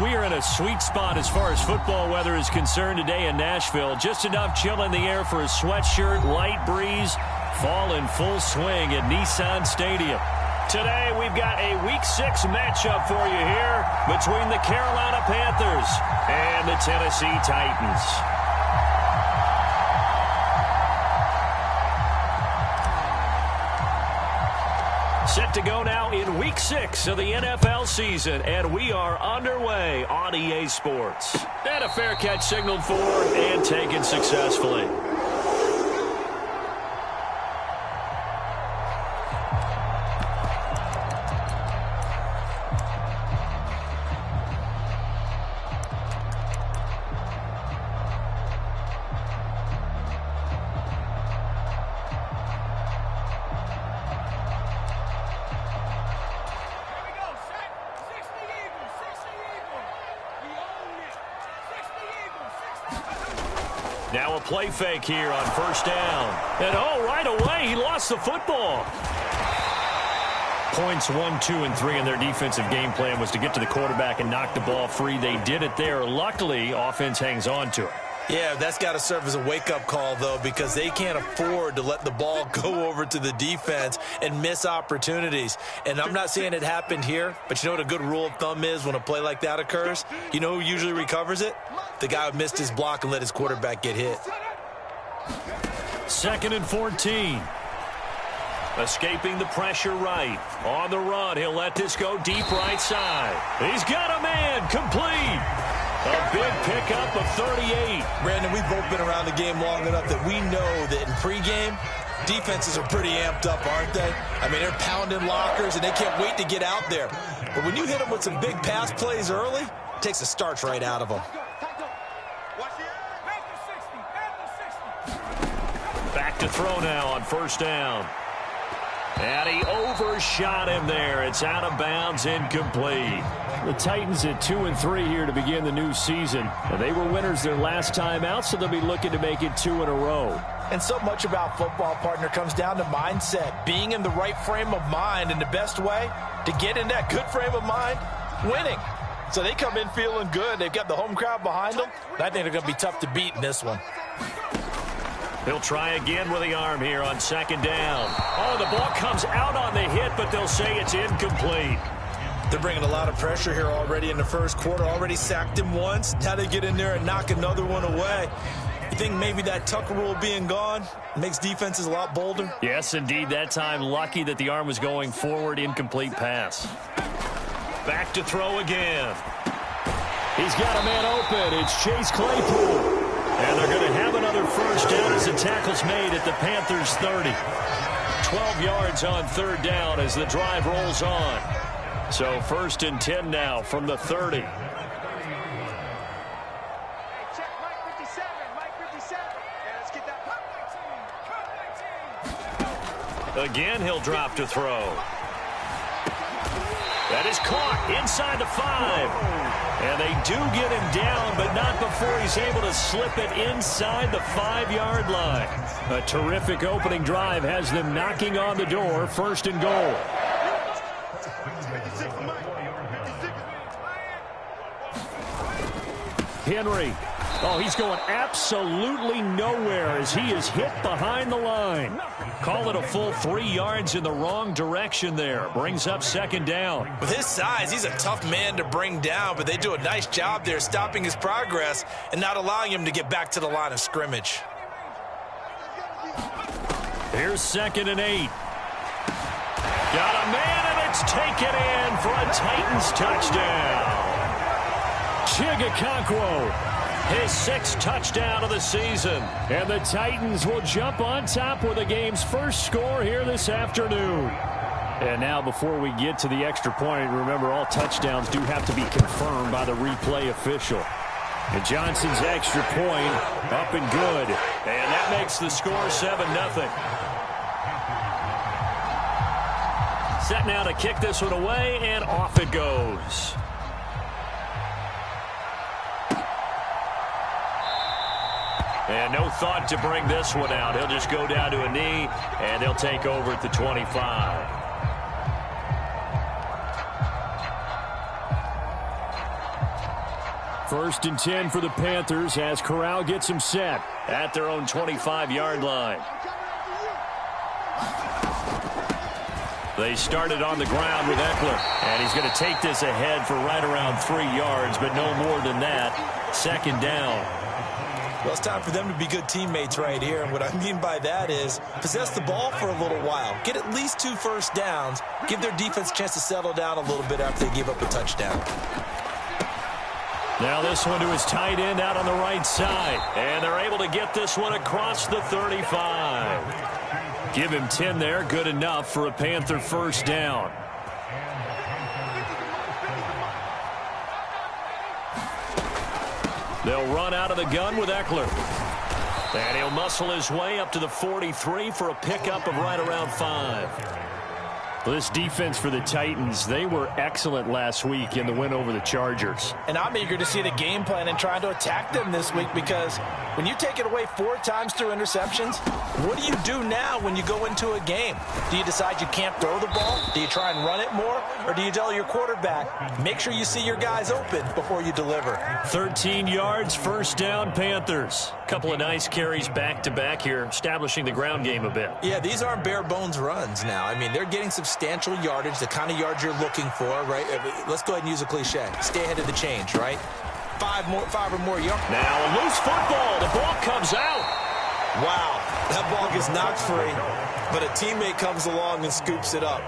we are in a sweet spot as far as football weather is concerned today in Nashville. Just enough chill in the air for a sweatshirt, light breeze, fall in full swing at Nissan Stadium. Today we've got a Week 6 matchup for you here between the Carolina Panthers and the Tennessee Titans. Set to go now in Week 6 of the NFL season, and we are underway on EA Sports. And a fair catch signaled for and taken successfully. Now a play fake here on first down. And right away, he lost the football. Points 1, 2, and 3 in their defensive game plan was to get to the quarterback and knock the ball free. They did it there. Luckily, offense hangs on to it. Yeah, that's got to serve as a wake-up call, though, because they can't afford to let the ball go over to the defense and miss opportunities. And I'm not saying it happened here, but you know what a good rule of thumb is when a play like that occurs? You know who usually recovers it? The guy who missed his block and let his quarterback get hit. 2nd and 14. Escaping the pressure right. On the run, he'll let this go deep right side. He's got a man, complete. A big pickup of 38. Brandon, we've both been around the game long enough that we know that in pregame, defenses are pretty amped up, aren't they? I mean, they're pounding lockers, and they can't wait to get out there. But when you hit them with some big pass plays early, it takes the starch right out of them. Back to throw now on first down. And he overshot him there. It's out of bounds, incomplete. The Titans at 2 and 3 here to begin the new season. And they were winners their last time out, so they'll be looking to make it 2 in a row. And so much about football, partner, comes down to mindset. Being in the right frame of mind, and the best way to get in that good frame of mind, winning. So they come in feeling good. They've got the home crowd behind them. I think they're going to be tough to beat in this one. He'll try again with the arm here on 2nd down. Oh, the ball comes out on the hit, but they'll say it's incomplete. They're bringing a lot of pressure here already in the first quarter. Already sacked him once. Now they get in there and knock another one away. You think maybe that Tucker rule being gone makes defenses a lot bolder? Yes, indeed. That time, lucky that the arm was going forward. Incomplete pass. Back to throw again. He's got a man open. It's Chase Claypool. And they're going to have another first down as the tackle's made at the Panthers' 30. 12 yards on 3rd down as the drive rolls on. So 1st and 10 now from the 30. Check Mike 57. Mike 57. Yeah, let's get that pop 19. Again, he'll drop to throw. That is caught inside the 5. And they do get him down, but not before he's able to slip it inside the 5-yard line. A terrific opening drive has them knocking on the door. 1st and goal. Henry. Oh, he's going absolutely nowhere as he is hit behind the line. Call it a full 3 yards in the wrong direction there. Brings up 2nd down. With his size, he's a tough man to bring down, but they do a nice job there stopping his progress and not allowing him to get back to the line of scrimmage. Here's 2nd and 8. Got a man, and it's taken in for a Titans touchdown. Chigakonkwo. His 6th touchdown of the season. And the Titans will jump on top with the game's first score here this afternoon. And now before we get to the extra point, remember all touchdowns do have to be confirmed by the replay official. And Johnson's extra point up and good. And that makes the score 7-0. Set now to kick this one away, and off it goes. And no thought to bring this one out. He'll just go down to a knee, and they'll take over at the 25. First and 10 for the Panthers as Corral gets them set at their own 25-yard line. They started on the ground with Eckler, and he's going to take this ahead for right around 3 yards, but no more than that. Second down. Well, it's time for them to be good teammates right here. And what I mean by that is possess the ball for a little while. Get at least 2 first downs. Give their defense a chance to settle down a little bit after they give up a touchdown. Now this one to his tight end out on the right side. And they're able to get this one across the 35. Give him 10 there. Good enough for a Panther first down. They'll run out of the gun with Eckler. And he'll muscle his way up to the 43 for a pickup of right around 5. Well, this defense for the Titans, they were excellent last week in the win over the Chargers. And I'm eager to see the game plan and trying to attack them this week, because when you take it away 4 times through interceptions, what do you do now when you go into a game? Do you decide you can't throw the ball? Do you try and run it more? Or do you tell your quarterback, make sure you see your guys open before you deliver? 13 yards, first down, Panthers. Couple of nice carries back-to-back here, establishing the ground game a bit. Yeah, these aren't bare-bones runs now. I mean, they're getting substantial yardage, the kind of yards you're looking for, right? Let's go ahead and use a cliche. Stay ahead of the change, right? 5 or more yards. Now a loose football. The ball comes out. Wow, that ball gets knocked free, but a teammate comes along and scoops it up.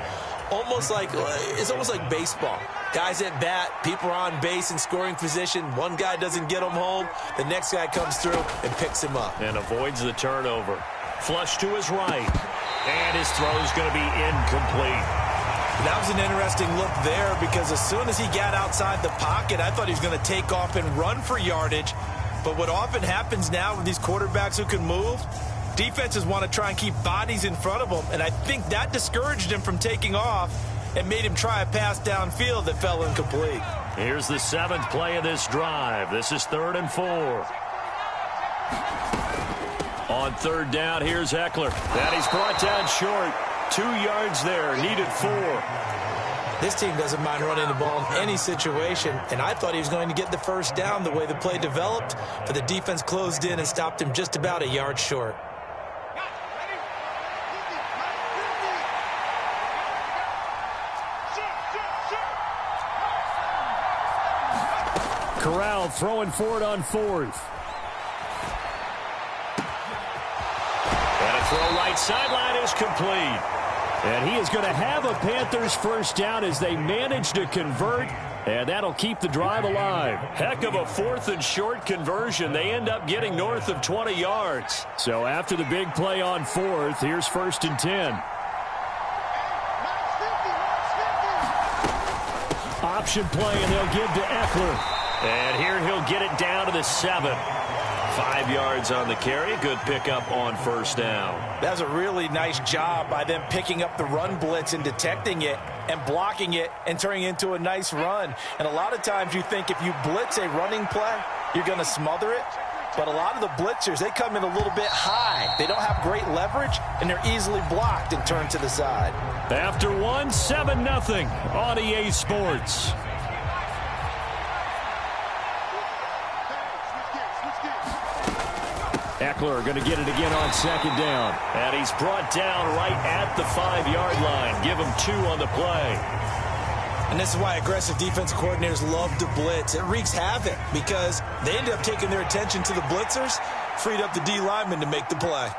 It's almost like baseball. Guys at bat, people are on base in scoring position. One guy doesn't get him home. The next guy comes through and picks him up. And avoids the turnover. Flush to his right. And his throw is going to be incomplete. That was an interesting look there, because as soon as he got outside the pocket, I thought he was going to take off and run for yardage. But what often happens now with these quarterbacks who can move, defenses want to try and keep bodies in front of them, and I think that discouraged him from taking off and made him try a pass downfield that fell incomplete. Here's the 7th play of this drive. This is 3rd and 4. On 3rd down, here's Eckler. And he's brought down short. 2 yards there, needed 4. This team doesn't mind running the ball in any situation, and I thought he was going to get the first down the way the play developed, but the defense closed in and stopped him just about a yard short. Corral throwing for it on 4th. And a throw right sideline is complete. And he is going to have a Panthers first down as they manage to convert, and that'll keep the drive alive. Heck of a 4th and short conversion. They end up getting north of 20 yards. So after the big play on 4th, here's 1st and 10. Option play, and they'll give to Eckler. And here he'll get it down to the 7. 5 yards on the carry. Good pickup on first down. That was a really nice job by them picking up the run blitz and detecting it and blocking it and turning it into a nice run. And a lot of times you think if you blitz a running play, you're going to smother it. But a lot of the blitzers, they come in a little bit high. They don't have great leverage, and they're easily blocked and turned to the side. After 1, 7-0 on EA Sports. Eckler going to get it again on 2nd down. And he's brought down right at the 5-yard line. Give him 2 on the play. And this is why aggressive defensive coordinators love to blitz. It wreaks havoc because they end up taking their attention to the blitzers, freed up the D lineman to make the play.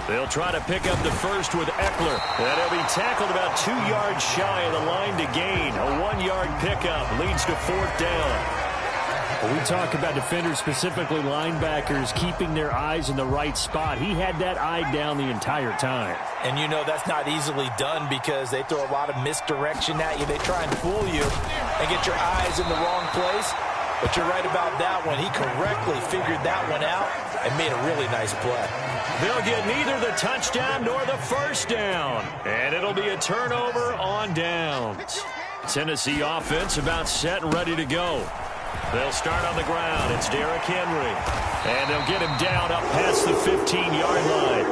They'll try to pick up the first with Eckler. And he'll be tackled about 2 yards shy of the line to gain. A 1-yard pickup leads to 4th down. When we talk about defenders, specifically linebackers, keeping their eyes in the right spot, he had that eye down the entire time. And you know that's not easily done because they throw a lot of misdirection at you. They try and fool you and get your eyes in the wrong place. But you're right about that one. He correctly figured that one out and made a really nice play. They'll get neither the touchdown nor the first down. And it'll be a turnover on downs. Tennessee offense about set and ready to go. They'll start on the ground. It's Derrick Henry. And they'll get him down up past the 15-yard line.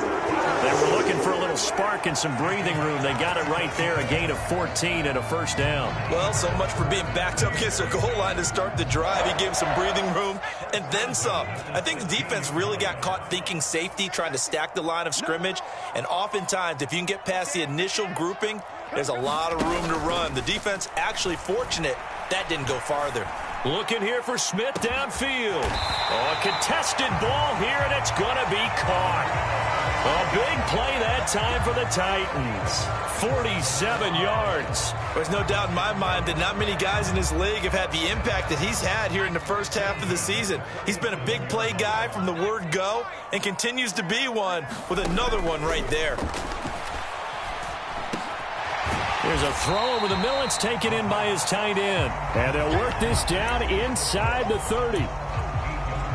They were looking for a little spark and some breathing room. They got it right there, a gain of 14 and a first down. Well, so much for being backed up against their goal line to start the drive. He gave them some breathing room and then some. I think the defense really got caught thinking safety, trying to stack the line of scrimmage. And oftentimes, if you can get past the initial grouping, there's a lot of room to run. The defense actually fortunate that didn't go farther. Looking here for Smith downfield. Oh, a contested ball here, and it's going to be caught. A big play that time for the Titans. 47 yards. There's no doubt in my mind that not many guys in this league have had the impact that he's had here in the first half of the season. He's been a big play guy from the word go and continues to be one with another one right there. There's a throw over the middle. It's taken in by his tight end. And they'll work this down inside the 30.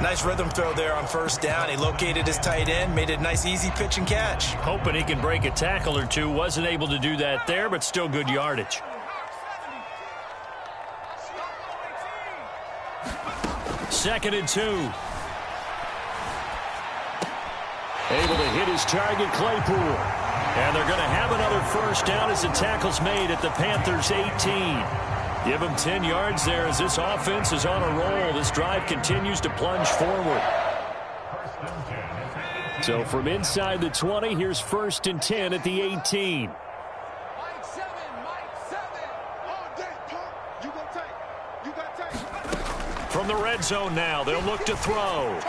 Nice rhythm throw there on first down. He located his tight end, made it a nice easy pitch and catch. Hoping he can break a tackle or two. Wasn't able to do that there, but still good yardage. Second and 2. Able to hit his target, Claypool. And they're going to have another first down as the tackle's made at the Panthers' 18. Give them 10 yards there as this offense is on a roll. This drive continues to plunge forward. So from inside the 20, here's first and 10 at the 18. From the red zone now, they'll look to throw.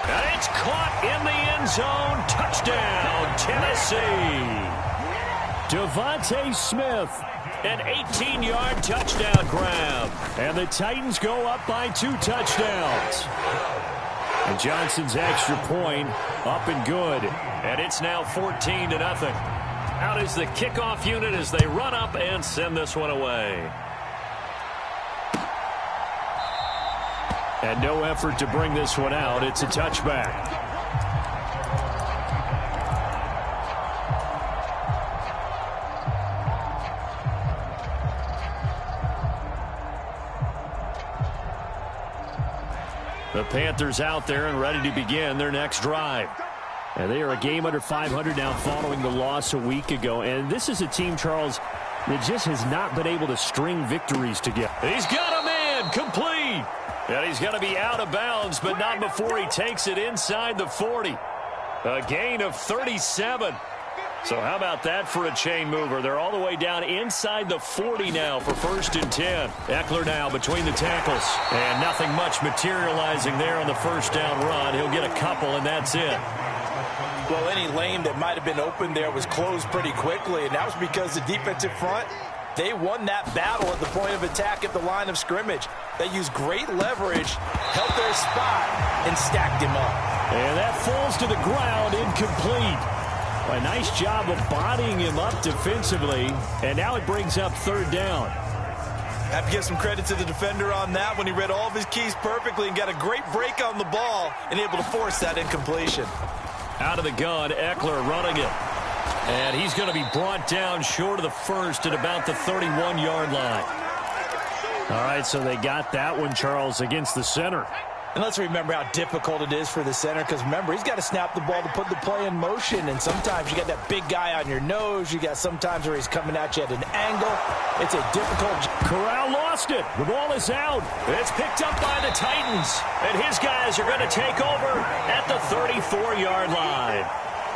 And it's caught in the end zone. Touchdown, Tennessee. Devontae Smith, an 18-yard touchdown grab. And the Titans go up by 2 touchdowns. And Johnson's extra point up and good. And it's now 14-0. Out is the kickoff unit as they run up and send this one away. And no effort to bring this one out. It's a touchback. The Panthers out there and ready to begin their next drive. And they are a game under 500 now following the loss a week ago. And this is a team, Charles, that just has not been able to string victories together. He's got a man complete. And he's going to be out of bounds, but not before he takes it inside the 40. A gain of 37. So how about that for a chain mover? They're all the way down inside the 40 now for first and 10. Eckler now between the tackles. And nothing much materializing there on the first down run. He'll get a couple, and that's it. Well, any lane that might have been open there was closed pretty quickly, and that was because the defensive front, they won that battle at the point of attack at the line of scrimmage. They used great leverage, held their spot, and stacked him up. And that falls to the ground, incomplete. A nice job of bodying him up defensively, and now it brings up third down. Have to give some credit to the defender on that when he read all of his keys perfectly and got a great break on the ball and able to force that incompletion. Out of the gun, Eckler running it. And he's going to be brought down short of the first at about the 31-yard line. All right, so they got that one, Charles, against the center. And let's remember how difficult it is for the center, because remember, he's got to snap the ball to put the play in motion, and sometimes you got that big guy on your nose. You got sometimes where he's coming at you at an angle. It's a difficult. Corral lost it. The ball is out. It's picked up by the Titans, and his guys are going to take over at the 34-yard line.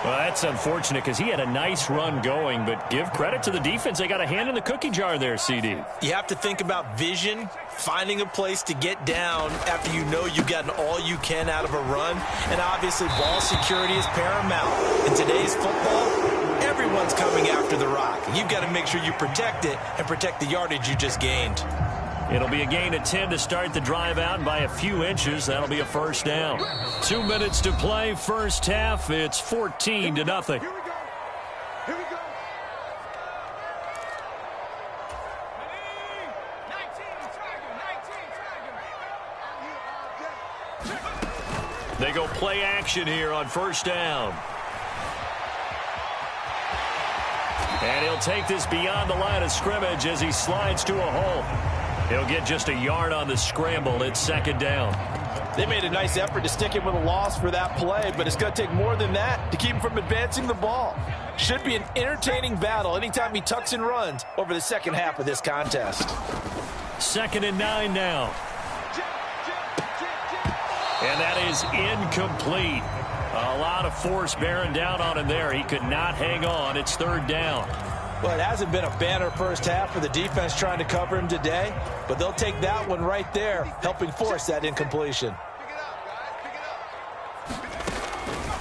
Well, that's unfortunate because he had a nice run going, but give credit to the defense. They got a hand in the cookie jar there, CD. You have to think about vision, finding a place to get down after you know you've gotten all you can out of a run, and obviously ball security is paramount. In today's football, everyone's coming after the rock. You've got to make sure you protect it and protect the yardage you just gained. It'll be a gain of 10 to start the drive out, and by a few inches, that'll be a first down. 2 minutes to play, first half. It's 14-0. Here we go. Here we go. 19, They go play action here on first down. And he'll take this beyond the line of scrimmage as he slides to a hole. He'll get just a yard on the scramble. It's second down. They made a nice effort to stick him with a loss for that play, but it's going to take more than that to keep him from advancing the ball. Should be an entertaining battle anytime he tucks and runs over the second half of this contest. 2nd and 9 now. And that is incomplete. A lot of force bearing down on him there. He could not hang on. It's 3rd down. Well, it hasn't been a banner first half for the defense trying to cover him today, but they'll take that one right there, helping force that incompletion.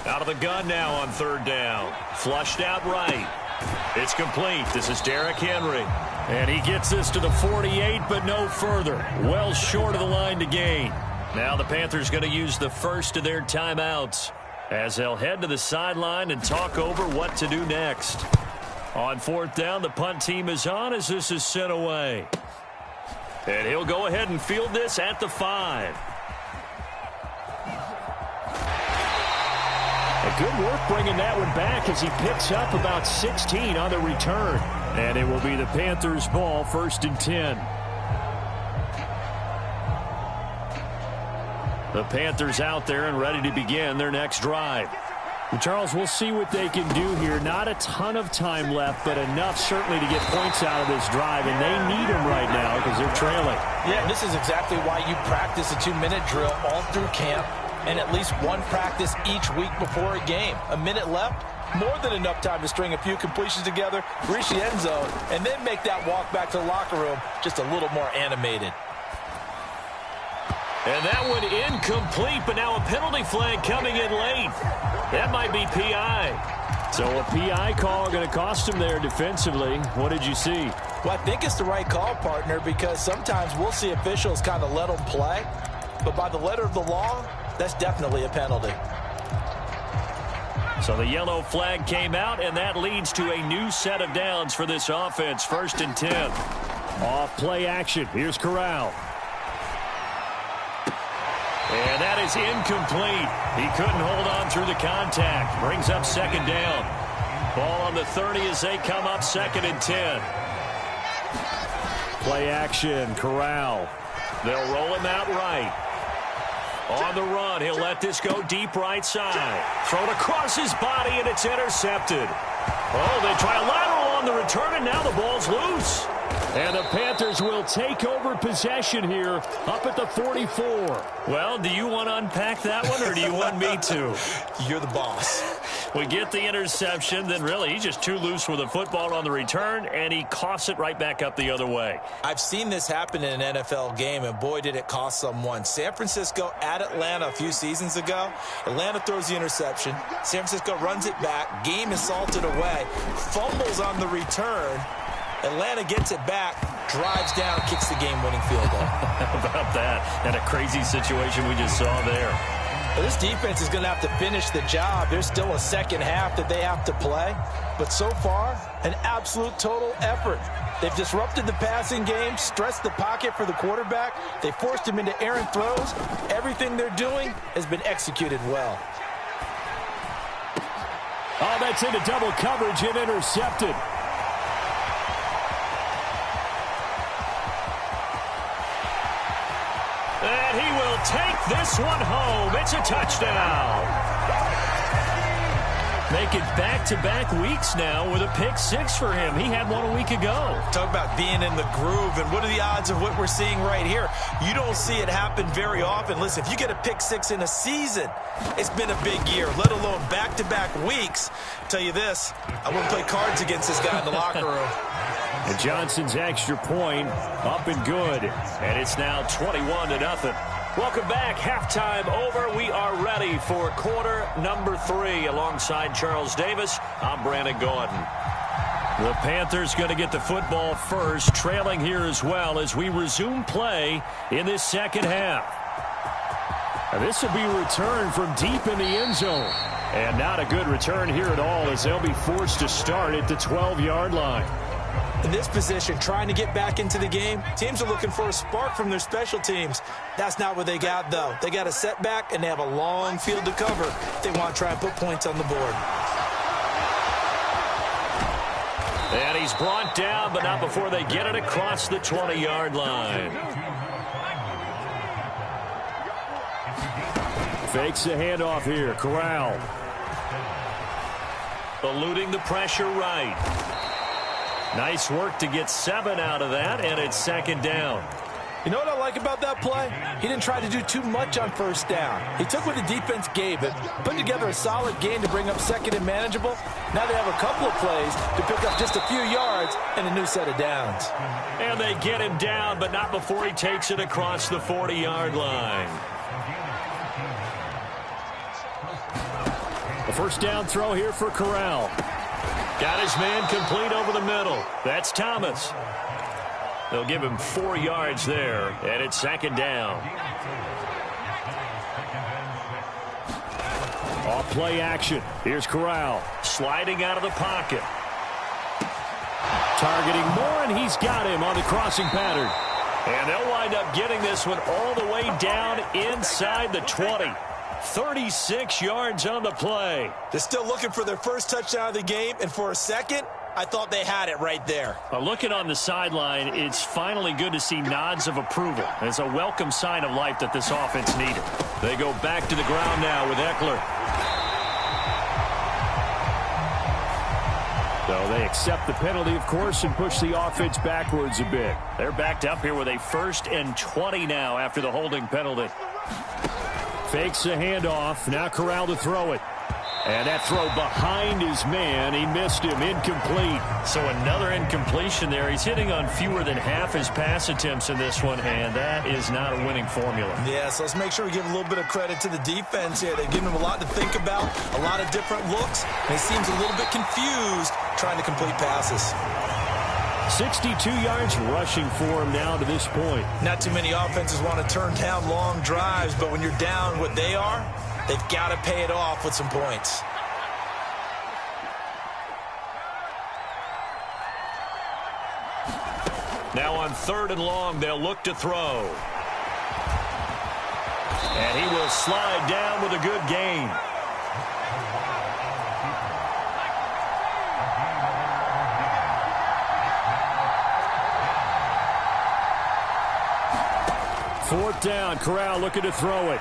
Out of the gun now on 3rd down. Flushed out right. It's complete. This is Derrick Henry. And he gets this to the 48, but no further. Well short of the line to gain. Now the Panthers going to use the first of their timeouts as they'll head to the sideline and talk over what to do next. On 4th down, the punt team is on as this is sent away. And he'll go ahead and field this at the 5. Good work bringing that one back as he picks up about 16 on the return. And it will be the Panthers' ball, 1st and 10. The Panthers out there and ready to begin their next drive. And Charles, we'll see what they can do here. Not a ton of time left, but enough certainly to get points out of this drive. And they need them right now because they're trailing. Yeah, this is exactly why you practice a 2-minute drill all through camp. And at least one practice each week before a game. A minute left, more than enough time to string a few completions together, reach the end zone, and then make that walk back to the locker room just a little more animated. And that one incomplete, but now a penalty flag coming in late. That might be PI. So a PI call going to cost him there defensively. What did you see? Well, I think it's the right call, partner, because sometimes we'll see officials kind of let them play. But by the letter of the law, that's definitely a penalty. So the yellow flag came out, and that leads to a new set of downs for this offense. 1st and 10. Off play action. Here's Corral. And that is incomplete. He couldn't hold on through the contact. Brings up 2nd down. Ball on the 30 as they come up 2nd and 10. Play action. Corral. They'll roll him out right. On the run, he'll let this go deep right side. Thrown across his body, and it's intercepted. Oh, they try a lateral on the return, and now the ball's loose. And the Panthers will take over possession here up at the 44. Well, do you want to unpack that one, or do you want me to? You're the boss. We get the interception, then really he's just too loose with the football on the return, and he coughs it right back up the other way. I've seen this happen in an NFL game, and boy, did it cost someone. San Francisco at Atlanta a few seasons ago. Atlanta throws the interception. San Francisco runs it back. Game is salted away. Fumbles on the return. Atlanta gets it back, drives down, kicks the game-winning field goal. How about that? And a crazy situation we just saw there. Well, this defense is going to have to finish the job. There's still a second half that they have to play. But so far, an absolute total effort. They've disrupted the passing game, stressed the pocket for the quarterback. They forced him into errant throws. Everything they're doing has been executed well. Oh, that's into double coverage and intercepted. And he will take this one home. It's a touchdown. Making back-to-back weeks now with a pick-6 for him. He had one a week ago. Talk about being in the groove, and what are the odds of what we're seeing right here? You don't see it happen very often. Listen, if you get a pick-6 in a season, it's been a big year, let alone back-to-back weeks. I'll tell you this, I wouldn't play cards against this guy in the locker room. And Johnson's extra point up and good. And it's now 21-0. Welcome back. Halftime over. We are ready for quarter number 3. Alongside Charles Davis, I'm Brandon Gordon. The Panthers going to get the football first, trailing here as well as we resume play in this second half. Now, this will be a return from deep in the end zone. And not a good return here at all as they'll be forced to start at the 12-yard line. In this position, trying to get back into the game, teams are looking for a spark from their special teams. That's not what they got, though. They got a setback, and they have a long field to cover if they want to try and put points on the board. And he's brought down, but not before they get it across the 20-yard line. Fakes the handoff here. Corral. Eluding the pressure right. Nice work to get 7 out of that, and it's second down. You know what I like about that play? He didn't try to do too much on first down. He took what the defense gave it, put together a solid gain to bring up second and manageable. Now they have a couple of plays to pick up just a few yards and a new set of downs. And they get him down, but not before he takes it across the 40-yard line. A first down throw here for Corral. Got his man complete over the middle. That's Thomas. They'll give him 4 yards there, and it's second down. Off play action. Here's Corral sliding out of the pocket. Targeting Moore, and he's got him on the crossing pattern. And they'll wind up getting this one all the way down inside the 20. 36 yards on the play. They're still looking for their first touchdown of the game, and for a second, I thought they had it right there. Looking on the sideline, it's finally good to see nods of approval. It's a welcome sign of life that this offense needed. They go back to the ground now with Eckler. So they accept the penalty, of course, and push the offense backwards a bit. They're backed up here with a 1st and 20 now after the holding penalty. Fakes the handoff. Now Corral to throw it. And that throw behind his man. He missed him. Incomplete. So another incompletion there. He's hitting on fewer than half his pass attempts in this one, and that is not a winning formula. Yeah, so let's make sure we give a little bit of credit to the defense here. They've given him a lot to think about, a lot of different looks, and he seems a little bit confused trying to complete passes. 62 yards rushing for him now to this point. Not too many offenses want to turn down long drives, but when you're down what they are, they've got to pay it off with some points. Now on 3rd and long, they'll look to throw. And he will slide down with a good gain. Fourth down, Corral looking to throw it.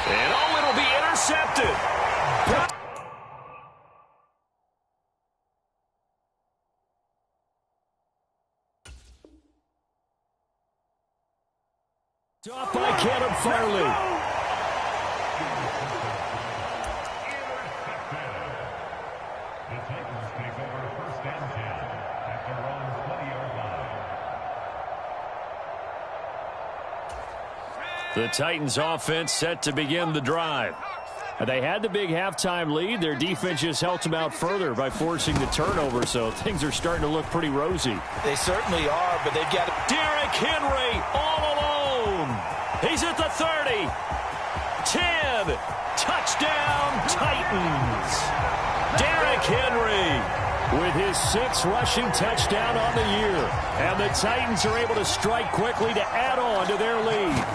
And oh, it'll be intercepted. Off by Caleb Farley. The Titans offense set to begin the drive. They had the big halftime lead. Their defense just helped them out further by forcing the turnover, so things are starting to look pretty rosy. They certainly are, but they've got Derrick Henry all alone. He's at the 30. 10. Touchdown, Titans. Derrick Henry with his 6th rushing touchdown on the year. And the Titans are able to strike quickly to add on to their lead.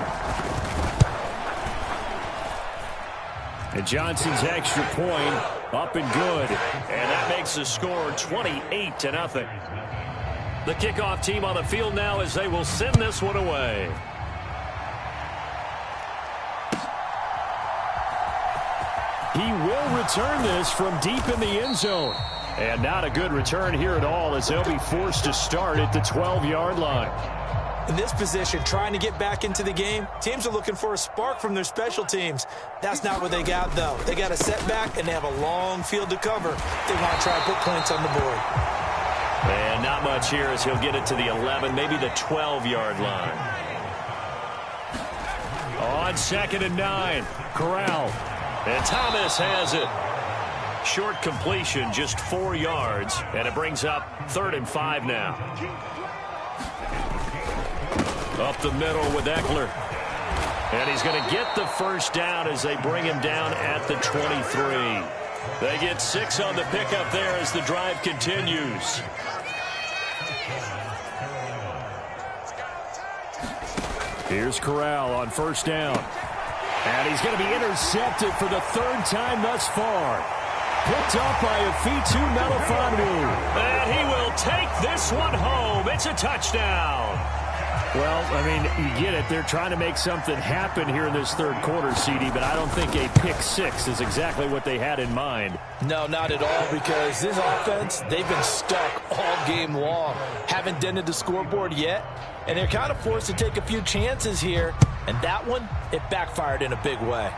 And Johnson's extra point up and good. And that makes the score 28-0. The kickoff team on the field now as they will send this one away. He will return this from deep in the end zone. And not a good return here at all as they'll be forced to start at the 12-yard line. in this position, trying to get back into the game. Teams are looking for a spark from their special teams. That's not what they got, though. They got a setback, and they have a long field to cover. They want to try to put points on the board. And not much here as he'll get it to the 11, maybe the 12-yard line. On 2nd and 9, Corral. And Thomas has it. Short completion, just 4 yards, and it brings up 3rd and 5 now. Up the middle with Eckler. And he's going to get the first down as they bring him down at the 23. They get 6 on the pickup there as the drive continues. Here's Corral on 1st down. And he's going to be intercepted for the 3rd time thus far. Picked up by Afitu Melifonwu. And he will take this one home. It's a touchdown. Well, I mean, you get it. They're trying to make something happen here in this third quarter, CD, but I don't think a pick six is exactly what they had in mind. No, not at all, because this offense, they've been stuck all game long. Haven't dented the scoreboard yet, and they're kind of forced to take a few chances here. And that one, it backfired in a big way.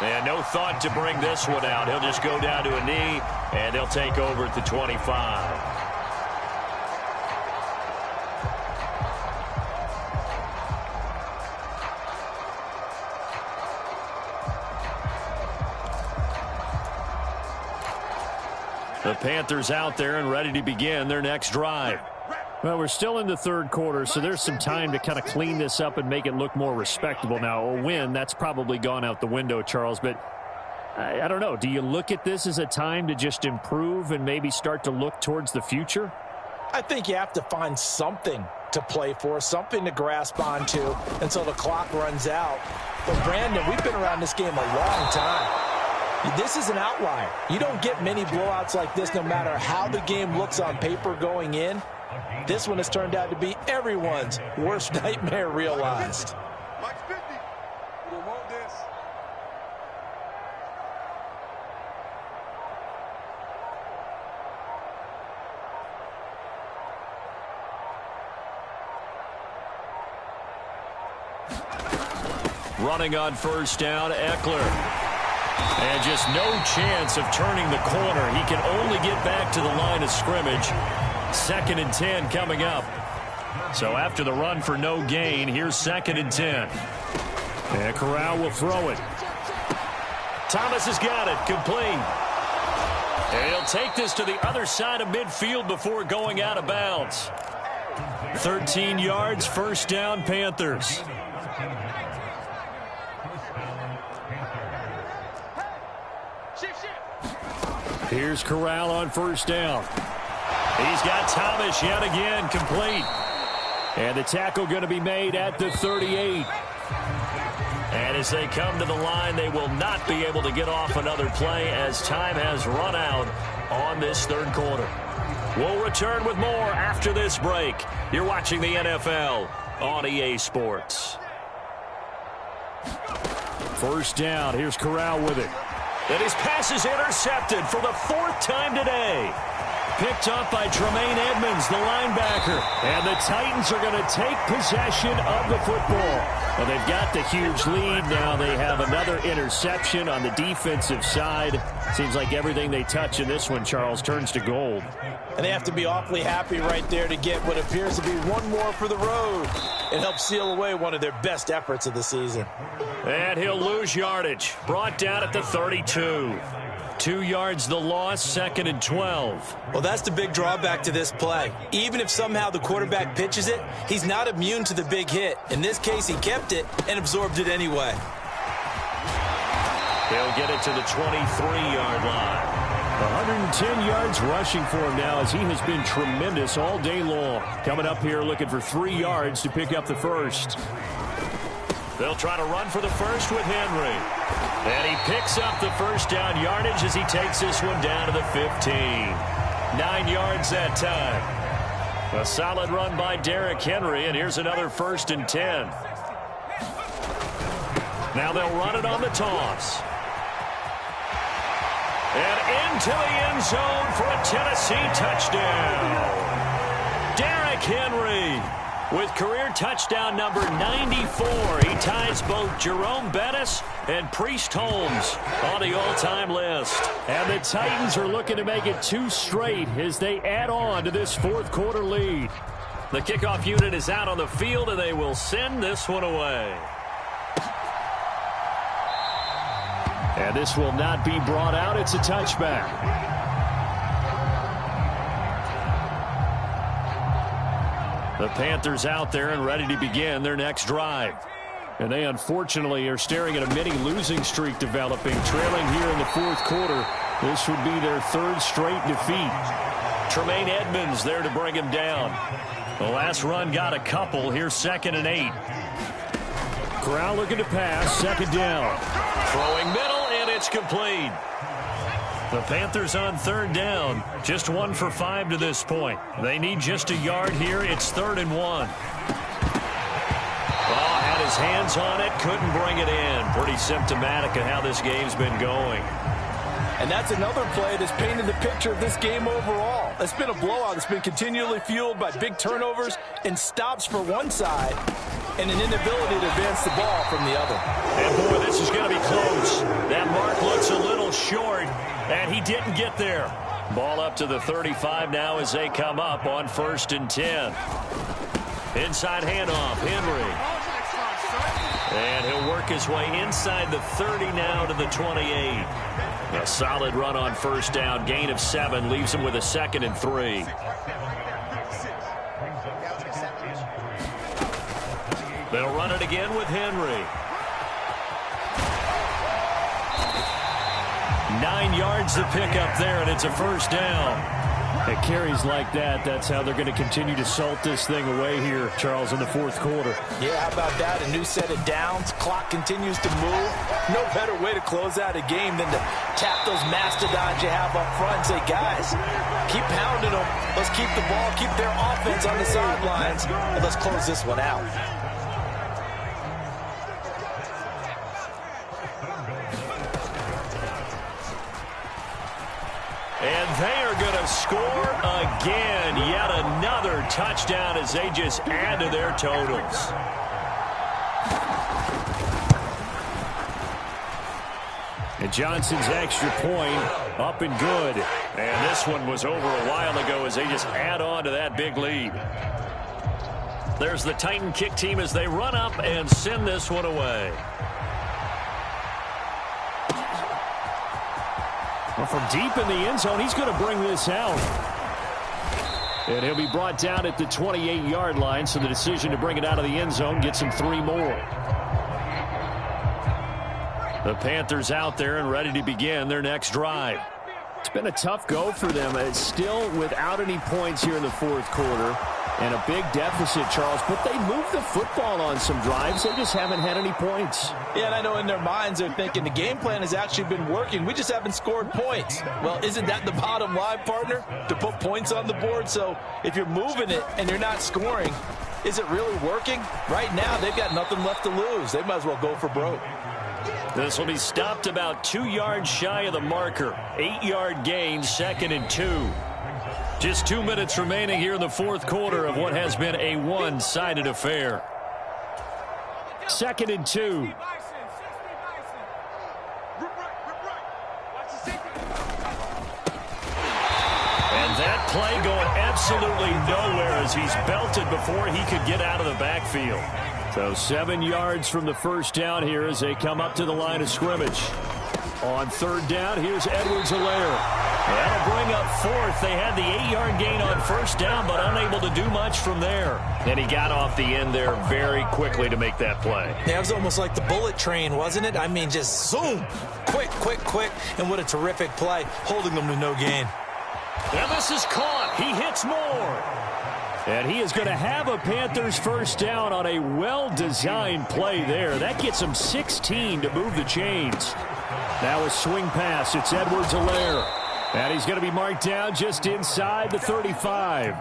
And no thought to bring this one out. He'll just go down to a knee, and they'll take over at the 25. The Panthers out there and ready to begin their next drive. Well, we're still in the third quarter, so there's some time to kind of clean this up and make it look more respectable. Now, a win, that's probably gone out the window, Charles, but I don't know. Do you look at this as a time to just improve and maybe start to look towards the future? I think you have to find something to play for, something to grasp onto until the clock runs out. But, Brandon, we've been around this game a long time. This is an outlier. You don't get many blowouts like this no matter how the game looks on paper going in. This one has turned out to be everyone's worst nightmare realized. Mike's 50. We don't want this. Running on first down, Eckler. And just no chance of turning the corner. He can only get back to the line of scrimmage. 2nd and 10 coming up. So after the run for no gain, here's 2nd and 10. And Corral will throw it. Thomas has got it, complete. And he'll take this to the other side of midfield before going out of bounds. 13 yards, first down, Panthers. Here's Corral on first down. He's got Thomas yet again, complete. And the tackle going to be made at the 38. And as they come to the line, they will not be able to get off another play as time has run out on this third quarter. We'll return with more after this break. You're watching the NFL on EA Sports. First down. Here's Corral with it. And his pass is intercepted for the 4th time today. Picked up by Tremaine Edmonds, the linebacker. And the Titans are going to take possession of the football. Well, they've got the huge lead. Now they have another interception on the defensive side. Seems like everything they touch in this one, Charles, turns to gold. And they have to be awfully happy right there to get what appears to be one more for the road. It helps seal away one of their best efforts of the season. And he'll lose yardage. Brought down at the 32. 2 yards the loss, 2nd and 12. Well, that's the big drawback to this play. Even if somehow the quarterback pitches it, he's not immune to the big hit. In this case, he kept it and absorbed it anyway. He'll get it to the 23-yard line. 110 yards rushing for him now as he has been tremendous all day long. Coming up here looking for 3 yards to pick up the first. They'll try to run for the first with Henry. And he picks up the first down yardage as he takes this one down to the 15. 9 yards that time. A solid run by Derrick Henry, and here's another 1st and 10. Now they'll run it on the toss. And into the end zone for a Tennessee touchdown. Derrick Henry with career touchdown number 94. He ties both Jerome Bettis and Priest Holmes on the all-time list. And the Titans are looking to make it 2 straight as they add on to this 4th quarter lead. The kickoff unit is out on the field, and they will send this one away. And this will not be brought out. It's a touchback. The Panthers out there and ready to begin their next drive. And they unfortunately are staring at a mini losing streak developing, trailing here in the 4th quarter. This would be their 3rd straight defeat. Tremaine Edmonds there to bring him down. The last run got a couple. Here's 2nd and 8. Corral looking to pass. 2nd down. Throwing middle, and it's complete. The Panthers on third down. Just 1 for 5 to this point. They need just a yard here. It's 3rd and 1. Oh, had his hands on it. Couldn't bring it in. Pretty symptomatic of how this game's been going. And that's another play that's painted the picture of this game overall. It's been a blowout. It's been continually fueled by big turnovers and stops for one side and an inability to advance the ball from the other. And, boy, this is going to be close. That mark looks a little short, and he didn't get there. Ball up to the 35 now as they come up on 1st and 10. Inside handoff, Henry. And he'll work his way inside the 30 now to the 28. A solid run on 1st down. Gain of 7 leaves him with a 2nd and 3. They'll run it again with Henry. 9 yards to pick up there, and it's a 1st down. At carries like that, that's how they're going to continue to salt this thing away here, Charles, in the 4th quarter. Yeah, how about that? A new set of downs. Clock continues to move. No better way to close out a game than to tap those mastodons you have up front and say, guys, keep pounding them. Let's keep the ball, keep their offense on the sidelines, and let's close this one out. And they are going to score again. Yet another touchdown as they just add to their totals. And Johnson's extra point up and good. And this one was over a while ago as they just add on to that big lead. There's the Titan kick team as they run up and send this one away. Well, from deep in the end zone, he's going to bring this out. And he'll be brought down at the 28-yard line, so the decision to bring it out of the end zone gets him 3 more. The Panthers out there and ready to begin their next drive. It's been a tough go for them. It's still without any points here in the 4th quarter. And a big deficit, Charles, but they moved the football on some drives. They just haven't had any points. Yeah, and I know in their minds they're thinking the game plan has actually been working. We just haven't scored points. Well, isn't that the bottom line, partner? To put points on the board? So if you're moving it and you're not scoring, is it really working? Right now, they've got nothing left to lose. They might as well go for broke. This will be stopped about 2 yards shy of the marker. 8-yard gain, 2nd and 2. Just 2 minutes remaining here in the 4th quarter of what has been a one-sided affair. 2nd and 2. And that play going absolutely nowhere as he's belted before he could get out of the backfield. So 7 yards from the 1st down here as they come up to the line of scrimmage. On 3rd down, here's Edwards-Helaire. That'll bring up 4th. They had the 8-yard gain on 1st down, but unable to do much from there. And he got off the end there very quickly to make that play. Yeah, it was almost like the bullet train, wasn't it? I mean, just zoom, quick, quick, quick, and what a terrific play, holding them to no gain. And this is caught. He hits more. And he is going to have a Panthers 1st down on a well-designed play there. That gets him 16 to move the chains. Now a swing pass. It's Edwards-Helaire. And he's going to be marked down just inside the 35.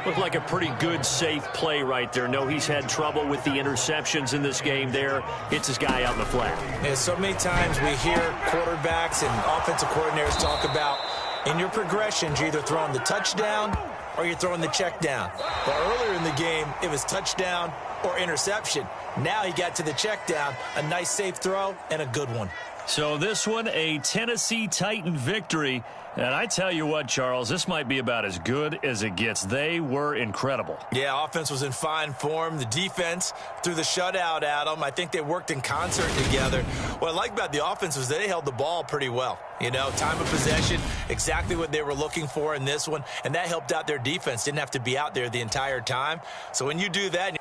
Looked like a pretty good, safe play right there. No, he's had trouble with the interceptions in this game there. Hits his guy out in the flat. Yeah, so many times we hear quarterbacks and offensive coordinators talk about in your progressions, you're either throwing the touchdown or you're throwing the check down. But earlier in the game, it was touchdown or interception. Now he got to the check down, a nice safe throw, and a good one. So this one, a Tennessee Titan victory. And I tell you what, Charles, this might be about as good as it gets. They were incredible. Yeah, offense was in fine form. The defense threw the shutout at them. I think they worked in concert together. What I like about the offense was they held the ball pretty well. You know, time of possession, exactly what they were looking for in this one. And that helped out their defense. Didn't have to be out there the entire time. So when you do that,